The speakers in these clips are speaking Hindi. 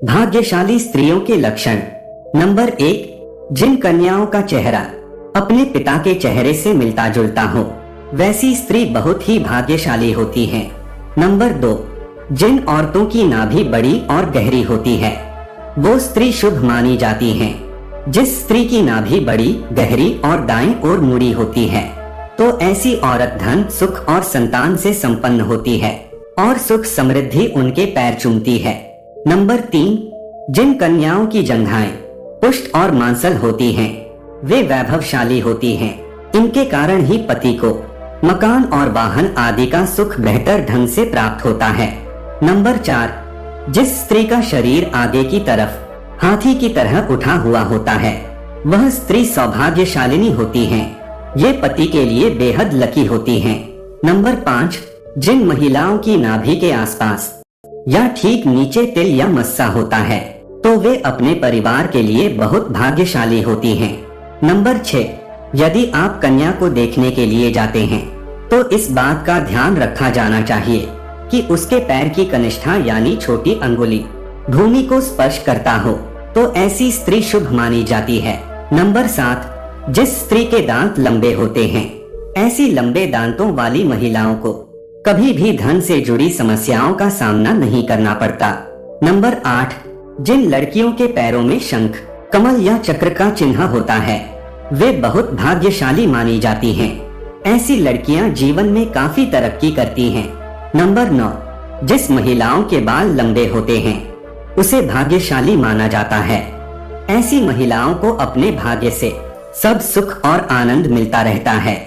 भाग्यशाली स्त्रियों के लक्षण। नंबर 1, जिन कन्याओं का चेहरा अपने पिता के चेहरे से मिलता जुलता हो, वैसी स्त्री बहुत ही भाग्यशाली होती है। नंबर 2, जिन औरतों की नाभि बड़ी और गहरी होती है, वो स्त्री शुभ मानी जाती है। जिस स्त्री की नाभि बड़ी, गहरी और दाएं ओर मुड़ी होती है, तो ऐसी औरत धन, सुख और संतान से संपन्न होती है और सुख समृद्धि उनके पैर चूमती है। नंबर 3, जिन कन्याओं की जंघाएं पुष्ट और मांसल होती हैं, वे वैभवशाली होती हैं। इनके कारण ही पति को मकान और वाहन आदि का सुख बेहतर ढंग से प्राप्त होता है। नंबर 4, जिस स्त्री का शरीर आगे की तरफ हाथी की तरह उठा हुआ होता है, वह स्त्री सौभाग्यशालिनी होती है। ये पति के लिए बेहद लकी होती हैं। नंबर 5, जिन महिलाओं की नाभि के आसपास या ठीक नीचे तिल या मस्सा होता है, तो वे अपने परिवार के लिए बहुत भाग्यशाली होती हैं। नंबर 6, यदि आप कन्या को देखने के लिए जाते हैं, तो इस बात का ध्यान रखा जाना चाहिए कि उसके पैर की कनिष्ठा यानी छोटी अंगुली भूमि को स्पर्श करता हो, तो ऐसी स्त्री शुभ मानी जाती है। नंबर 7, जिस स्त्री के दांत लंबे होते हैं, ऐसी लंबे दांतों वाली महिलाओं को कभी भी धन से जुड़ी समस्याओं का सामना नहीं करना पड़ता। नंबर 8, जिन लड़कियों के पैरों में शंख, कमल या चक्र का चिन्ह होता है, वे बहुत भाग्यशाली मानी जाती हैं। ऐसी लड़कियां जीवन में काफी तरक्की करती हैं। नंबर 9, जिस महिलाओं के बाल लंबे होते हैं, उसे भाग्यशाली माना जाता है। ऐसी महिलाओं को अपने भाग्य से सब सुख और आनंद मिलता रहता है।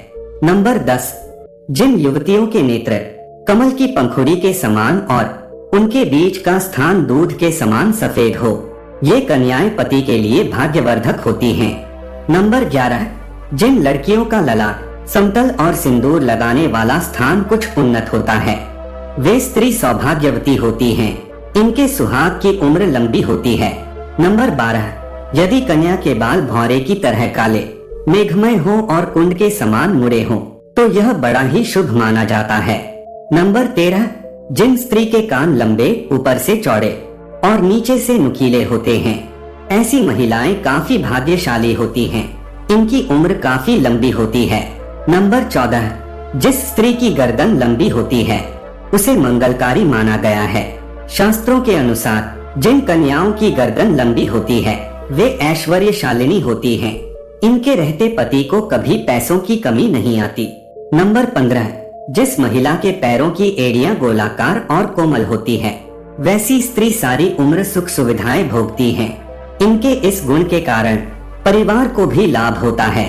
नंबर 10, जिन युवतियों के नेत्र कमल की पंखुड़ी के समान और उनके बीच का स्थान दूध के समान सफेद हो, ये कन्याएं पति के लिए भाग्यवर्धक होती हैं। नंबर 11, जिन लड़कियों का ललाट समतल और सिंदूर लगाने वाला स्थान कुछ उन्नत होता है, वे स्त्री सौभाग्यवती होती हैं। इनके सुहाग की उम्र लंबी होती है। नंबर 12, यदि कन्या के बाल भौरे की तरह काले, मेघमय हो और कुंड के समान मुड़े हों, तो यह बड़ा ही शुभ माना जाता है। नंबर 13, जिन स्त्री के कान लंबे, ऊपर से चौड़े और नीचे से नुकीले होते हैं, ऐसी महिलाएं काफी भाग्यशाली होती हैं। इनकी उम्र काफी लंबी होती है। नंबर 14, जिस स्त्री की गर्दन लंबी होती है, उसे मंगलकारी माना गया है। शास्त्रों के अनुसार जिन कन्याओं की गर्दन लंबी होती है, वे ऐश्वर्यशालिनी होती हैं। इनके रहते पति को कभी पैसों की कमी नहीं आती। नंबर 15, जिस महिला के पैरों की एड़ियां गोलाकार और कोमल होती है, वैसी स्त्री सारी उम्र सुख सुविधाएं भोगती है। इनके इस गुण के कारण परिवार को भी लाभ होता है।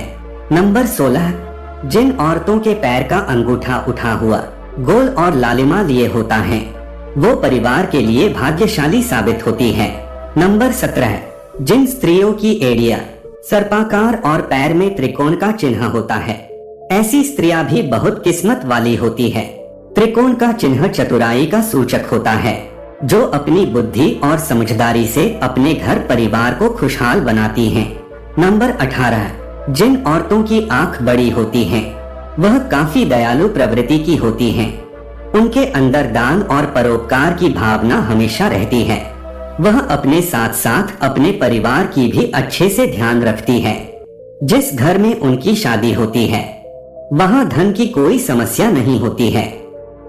नंबर 16, जिन औरतों के पैर का अंगूठा उठा हुआ, गोल और लालिमा लिए होता है, वो परिवार के लिए भाग्यशाली साबित होती है। नंबर 17, जिन स्त्रियों की एड़ियां सर्पाकार और पैर में त्रिकोण का चिन्ह होता है, ऐसी स्त्रियां भी बहुत किस्मत वाली होती है। त्रिकोण का चिन्ह चतुराई का सूचक होता है, जो अपनी बुद्धि और समझदारी से अपने घर परिवार को खुशहाल बनाती हैं। नंबर 18, जिन औरतों की आंख बड़ी होती है, वह काफी दयालु प्रवृत्ति की होती हैं। उनके अंदर दान और परोपकार की भावना हमेशा रहती है। वह अपने साथ साथ अपने परिवार की भी अच्छे से ध्यान रखती है। जिस घर में उनकी शादी होती है, वहां धन की कोई समस्या नहीं होती है।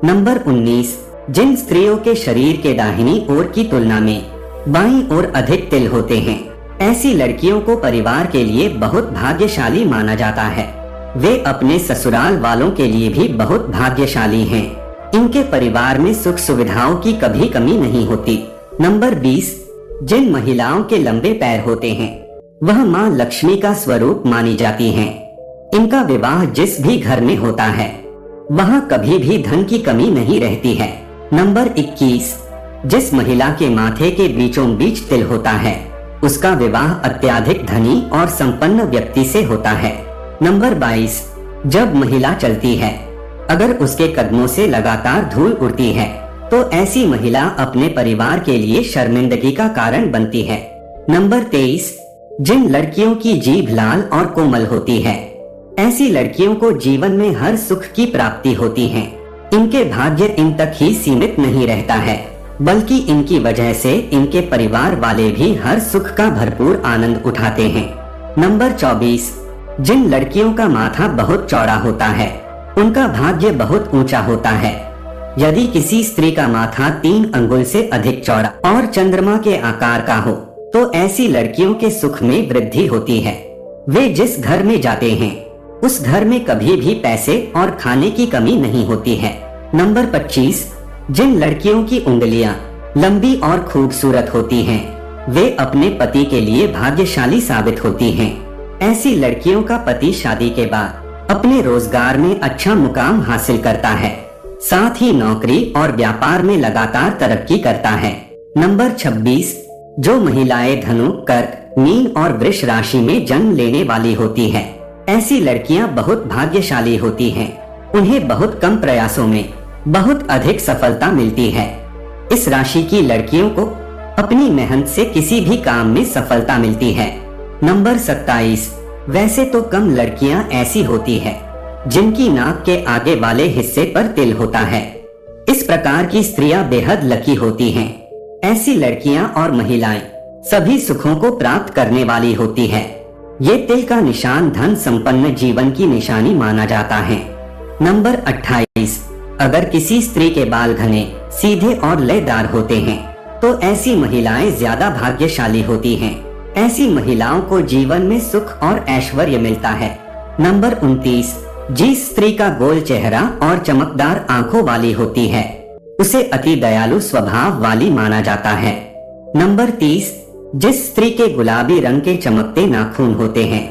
नंबर 19, जिन स्त्रियों के शरीर के दाहिनी ओर की तुलना में बाईं ओर अधिक तिल होते हैं, ऐसी लड़कियों को परिवार के लिए बहुत भाग्यशाली माना जाता है। वे अपने ससुराल वालों के लिए भी बहुत भाग्यशाली हैं। इनके परिवार में सुख सुविधाओं की कभी कमी नहीं होती। नंबर 20, जिन महिलाओं के लंबे पैर होते हैं, वह माँ लक्ष्मी का स्वरूप मानी जाती हैं। इनका विवाह जिस भी घर में होता है, वहाँ कभी भी धन की कमी नहीं रहती है। नंबर 21, जिस महिला के माथे के बीचों बीच तिल होता है, उसका विवाह अत्यधिक धनी और संपन्न व्यक्ति से होता है। नंबर 22, जब महिला चलती है, अगर उसके कदमों से लगातार धूल उड़ती है, तो ऐसी महिला अपने परिवार के लिए शर्मिंदगी का कारण बनती है। नंबर 23, जिन लड़कियों की जीभ लाल और कोमल होती है, ऐसी लड़कियों को जीवन में हर सुख की प्राप्ति होती है। इनके भाग्य इन तक ही सीमित नहीं रहता है, बल्कि इनकी वजह से इनके परिवार वाले भी हर सुख का भरपूर आनंद उठाते हैं। नंबर 24, जिन लड़कियों का माथा बहुत चौड़ा होता है उनका भाग्य बहुत ऊंचा होता है। यदि किसी स्त्री का माथा 3 अंगुल से अधिक चौड़ा और चंद्रमा के आकार का हो तो ऐसी लड़कियों के सुख में वृद्धि होती है। वे जिस घर में जाते हैं उस घर में कभी भी पैसे और खाने की कमी नहीं होती है। नंबर 25, जिन लड़कियों की उंगलियां लंबी और खूबसूरत होती हैं, वे अपने पति के लिए भाग्यशाली साबित होती हैं। ऐसी लड़कियों का पति शादी के बाद अपने रोजगार में अच्छा मुकाम हासिल करता है, साथ ही नौकरी और व्यापार में लगातार तरक्की करता है। नंबर 26, जो महिलाएं धनु, कर्क, मीन और वृष राशि में जन्म लेने वाली होती है, ऐसी लड़कियां बहुत भाग्यशाली होती हैं। उन्हें बहुत कम प्रयासों में बहुत अधिक सफलता मिलती है। इस राशि की लड़कियों को अपनी मेहनत से किसी भी काम में सफलता मिलती है। नंबर 27, वैसे तो कम लड़कियां ऐसी होती है जिनकी नाक के आगे वाले हिस्से पर तिल होता है। इस प्रकार की स्त्रियां बेहद लकी होती हैं। ऐसी लड़कियां और महिलाएं सभी सुखों को प्राप्त करने वाली होती है। ये तिल का निशान धन संपन्न जीवन की निशानी माना जाता है। नंबर 28, अगर किसी स्त्री के बाल घने, सीधे और लयदार होते हैं तो ऐसी महिलाएं ज्यादा भाग्यशाली होती हैं। ऐसी महिलाओं को जीवन में सुख और ऐश्वर्य मिलता है। नंबर 29, जिस स्त्री का गोल चेहरा और चमकदार आंखों वाली होती है उसे अति दयालु स्वभाव वाली माना जाता है। नंबर 30, जिस स्त्री के गुलाबी रंग के चमकते नाखून होते हैं,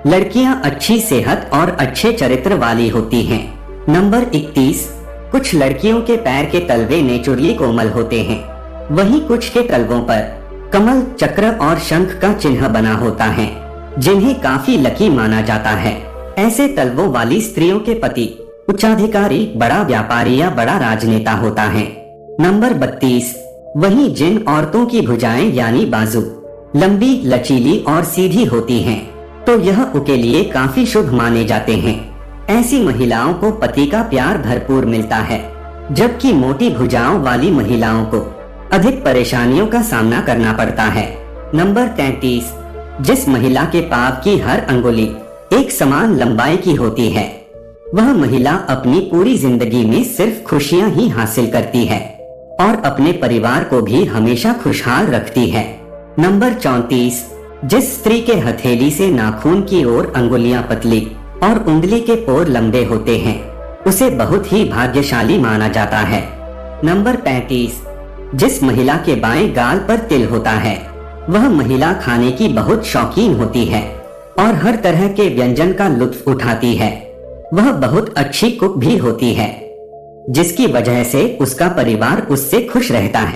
लड़कियां अच्छी सेहत और अच्छे चरित्र वाली होती हैं। नंबर 31, कुछ लड़कियों के पैर के तलवे नेचुरली कोमल होते हैं, वहीं कुछ के तलवों पर कमल, चक्र और शंख का चिन्ह बना होता है, जिन्हें काफी लकी माना जाता है। ऐसे तलवों वाली स्त्रियों के पति उच्चाधिकारी, बड़ा व्यापारी या बड़ा राजनेता होता है। नंबर 32, वहीं जिन औरतों की भुजाएं यानी बाजू लंबी, लचीली और सीधी होती हैं, तो यह उनके लिए काफी शुभ माने जाते हैं। ऐसी महिलाओं को पति का प्यार भरपूर मिलता है, जबकि मोटी भुजाओं वाली महिलाओं को अधिक परेशानियों का सामना करना पड़ता है। नंबर 33, जिस महिला के पाँव की हर अंगुली एक समान लंबाई की होती है, वह महिला अपनी पूरी जिंदगी में सिर्फ खुशियां ही हासिल करती है और अपने परिवार को भी हमेशा खुशहाल रखती है। नंबर 34, जिस स्त्री के हथेली से नाखून की ओर अंगुलियां पतली और उंगली के पोर लंबे होते हैं, उसे बहुत ही भाग्यशाली माना जाता है। नंबर 35, जिस महिला के बाएं गाल पर तिल होता है, वह महिला खाने की बहुत शौकीन होती है और हर तरह के व्यंजन का लुत्फ उठाती है। वह बहुत अच्छी कुक भी होती है, जिसकी वजह से उसका परिवार उससे खुश रहता है।